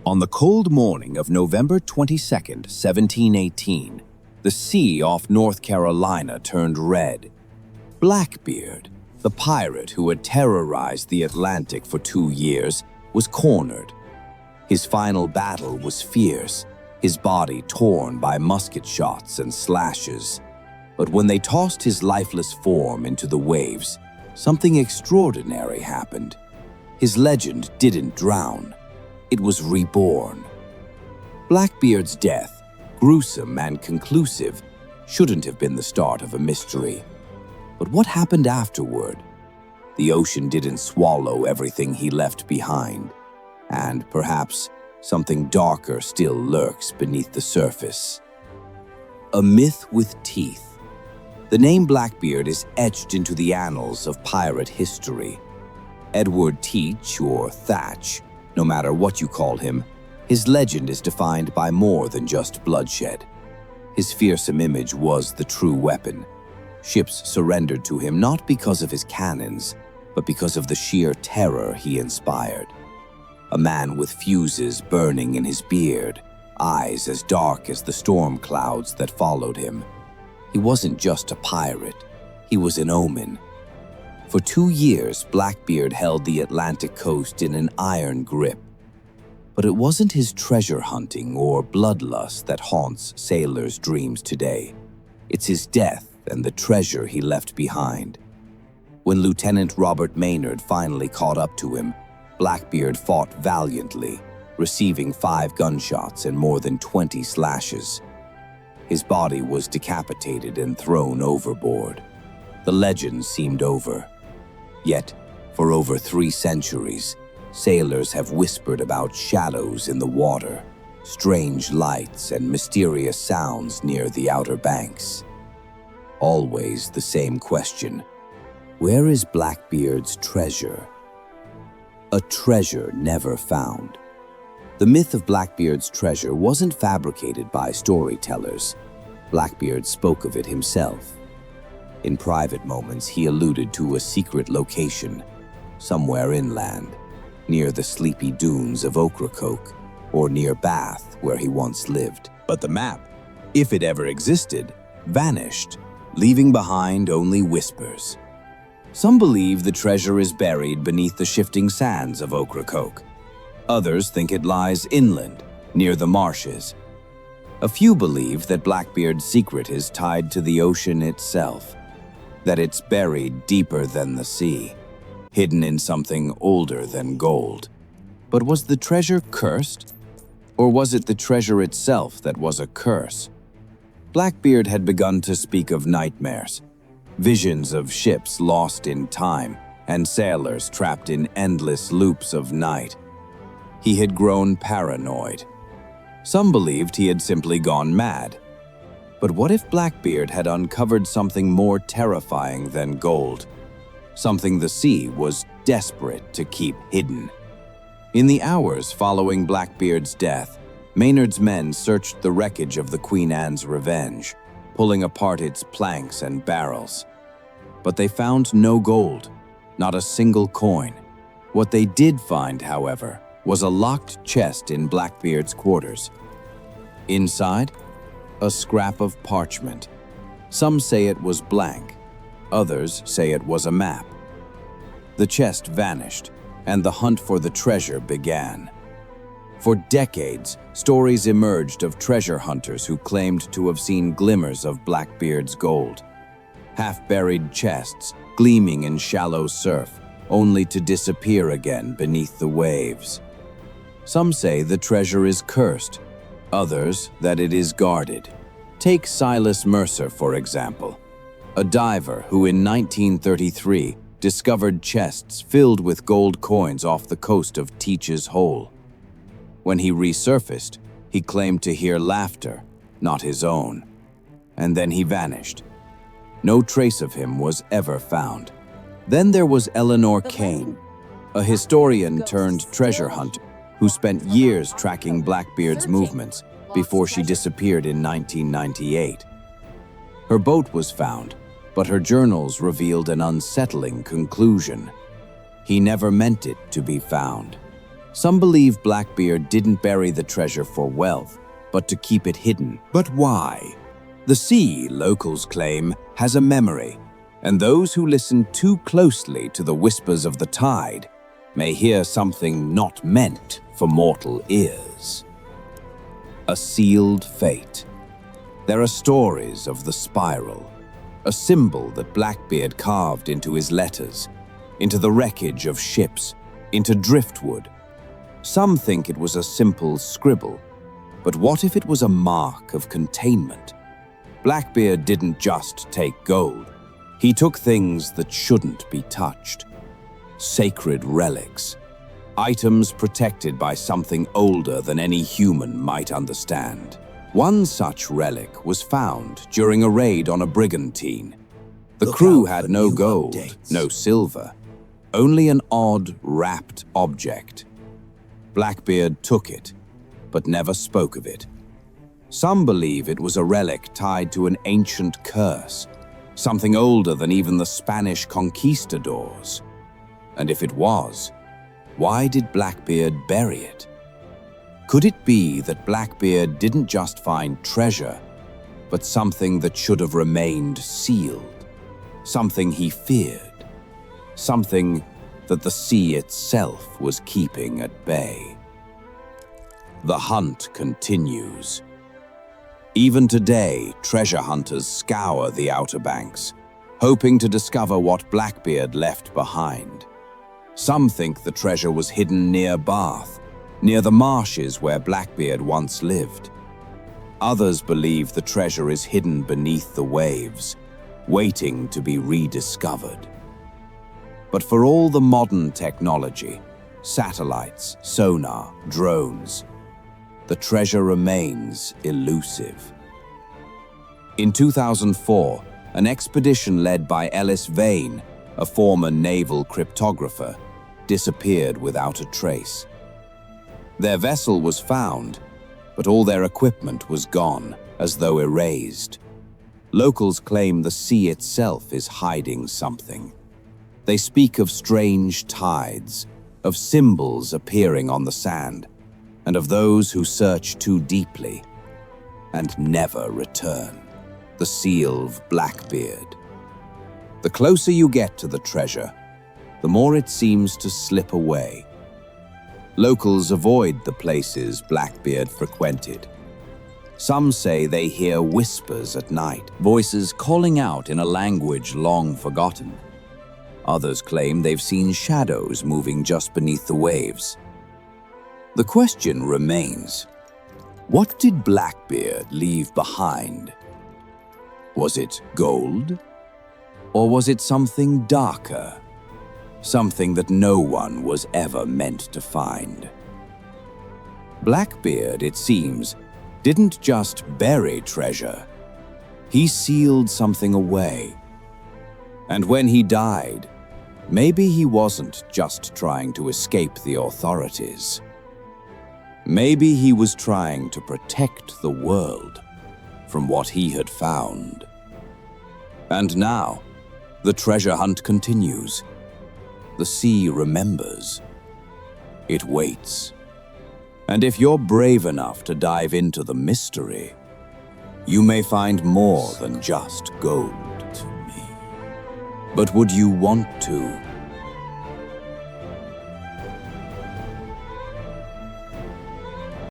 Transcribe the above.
On the cold morning of November 22nd, 1718, the sea off North Carolina turned red. Blackbeard, the pirate who had terrorized the Atlantic for 2 years, was cornered. His final battle was fierce, his body torn by musket shots and slashes. But when they tossed his lifeless form into the waves, something extraordinary happened. His legend didn't drown. It was reborn. Blackbeard's death, gruesome and conclusive, shouldn't have been the start of a mystery. But what happened afterward? The ocean didn't swallow everything he left behind, and perhaps something darker still lurks beneath the surface. A myth with teeth. The name Blackbeard is etched into the annals of pirate history. Edward Teach, or Thatch, no matter what you call him, his legend is defined by more than just bloodshed. His fearsome image was the true weapon. Ships surrendered to him not because of his cannons, but because of the sheer terror he inspired. A man with fuses burning in his beard, eyes as dark as the storm clouds that followed him. He wasn't just a pirate, he was an omen. For 2 years, Blackbeard held the Atlantic coast in an iron grip. But it wasn't his treasure hunting or bloodlust that haunts sailors' dreams today. It's his death and the treasure he left behind. When Lieutenant Robert Maynard finally caught up to him, Blackbeard fought valiantly, receiving 5 gunshots and more than 20 slashes. His body was decapitated and thrown overboard. The legend seemed over. Yet, for over 3 centuries, sailors have whispered about shadows in the water, strange lights and mysterious sounds near the Outer Banks. Always the same question: where is Blackbeard's treasure? A treasure never found. The myth of Blackbeard's treasure wasn't fabricated by storytellers. Blackbeard spoke of it himself. In private moments, he alluded to a secret location, somewhere inland, near the sleepy dunes of Ocracoke, or near Bath, where he once lived. But the map, if it ever existed, vanished, leaving behind only whispers. Some believe the treasure is buried beneath the shifting sands of Ocracoke. Others think it lies inland, near the marshes. A few believe that Blackbeard's secret is tied to the ocean itself, that it's buried deeper than the sea, hidden in something older than gold. But was the treasure cursed? Or was it the treasure itself that was a curse? Blackbeard had begun to speak of nightmares, visions of ships lost in time and sailors trapped in endless loops of night. He had grown paranoid. Some believed he had simply gone mad. But what if Blackbeard had uncovered something more terrifying than gold? Something the sea was desperate to keep hidden. In the hours following Blackbeard's death, Maynard's men searched the wreckage of the Queen Anne's Revenge, pulling apart its planks and barrels. But they found no gold, not a single coin. What they did find, however, was a locked chest in Blackbeard's quarters. Inside, a scrap of parchment. Some say it was blank, others say it was a map. The chest vanished, and the hunt for the treasure began. For decades, stories emerged of treasure hunters who claimed to have seen glimmers of Blackbeard's gold. Half-buried chests, gleaming in shallow surf, only to disappear again beneath the waves. Some say the treasure is cursed, others that it is guarded. Take Silas Mercer, for example, a diver who in 1933 discovered chests filled with gold coins off the coast of Teach's Hole. When he resurfaced, he claimed to hear laughter, not his own. And then he vanished. No trace of him was ever found. Then there was Eleanor Kane, a historian turned treasure hunter who spent years tracking Blackbeard's movements before she disappeared in 1998. Her boat was found, but her journals revealed an unsettling conclusion. He never meant it to be found. Some believe Blackbeard didn't bury the treasure for wealth, but to keep it hidden. But why? The sea, locals claim, has a memory, and those who listen too closely to the whispers of the tide may hear something not meant for mortal ears. A sealed fate. There are stories of the spiral, a symbol that Blackbeard carved into his letters, into the wreckage of ships, into driftwood. Some think it was a simple scribble, but what if it was a mark of containment? Blackbeard didn't just take gold. He took things that shouldn't be touched. Sacred relics. Items protected by something older than any human might understand. One such relic was found during a raid on a brigantine. The crew had no gold, no silver, only an odd, wrapped object. Blackbeard took it, but never spoke of it. Some believe it was a relic tied to an ancient curse, something older than even the Spanish conquistadors. And if it was, why did Blackbeard bury it? Could it be that Blackbeard didn't just find treasure, but something that should have remained sealed? Something he feared? Something that the sea itself was keeping at bay? The hunt continues. Even today, treasure hunters scour the Outer Banks, hoping to discover what Blackbeard left behind. Some think the treasure was hidden near Bath, near the marshes where Blackbeard once lived. Others believe the treasure is hidden beneath the waves, waiting to be rediscovered. But for all the modern technology, satellites, sonar, drones, the treasure remains elusive. In 2004, an expedition led by Ellis Vane, a former naval cryptographer, disappeared without a trace. Their vessel was found, but all their equipment was gone, as though erased. Locals claim the sea itself is hiding something. They speak of strange tides, of symbols appearing on the sand, and of those who search too deeply and never return. The seal of Blackbeard. The closer you get to the treasure, the more it seems to slip away. Locals avoid the places Blackbeard frequented. Some say they hear whispers at night, voices calling out in a language long forgotten. Others claim they've seen shadows moving just beneath the waves. The question remains, what did Blackbeard leave behind? Was it gold? Or was it something darker? Something that no one was ever meant to find? Blackbeard, it seems, didn't just bury treasure. He sealed something away. And when he died, maybe he wasn't just trying to escape the authorities. Maybe he was trying to protect the world from what he had found. And now, the treasure hunt continues. The sea remembers. It waits. And if you're brave enough to dive into the mystery, you may find more than just gold to me. But would you want to